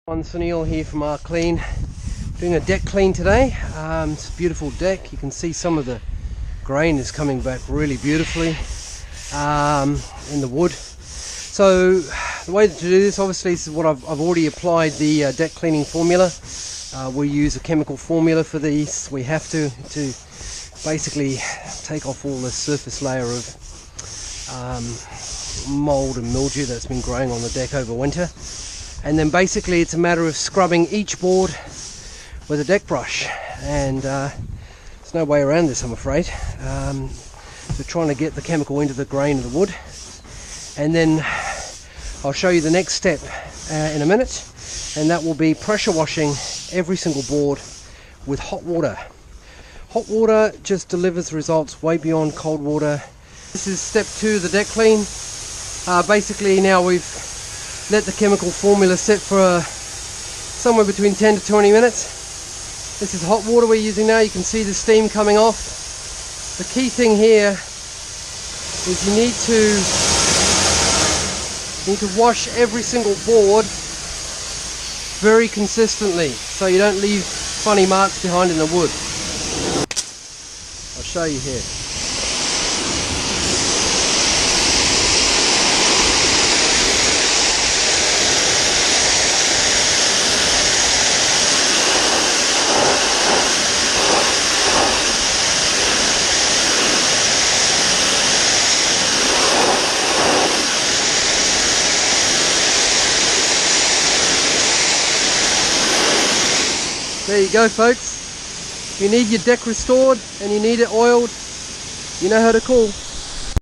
Sunil here from our clean, doing a deck clean today. It's a beautiful deck. You can see some of the grain is coming back really beautifully in the wood. So the way to do this, obviously, this is what I've already applied the deck cleaning formula. We use a chemical formula for these. We have to basically take off all the surface layer of mold and mildew that's been growing on the deck over winter. And then basically it's a matter of scrubbing each board with a deck brush, and there's no way around this, I'm afraid. So trying to get the chemical into the grain of the wood, and then I'll show you the next step in a minute, and that will be pressure washing every single board with hot water. Hot water just delivers results way beyond cold water. This is step 2 of the deck clean. Basically now we've let the chemical formula sit for somewhere between 10 to 20 minutes. This is hot water we're using now. You can see the steam coming off. The key thing here is you need to wash every single board very consistently so you don't leave funny marks behind in the wood. I'll show you here. There you go, folks. If you need your deck restored and you need it oiled, you know how to call.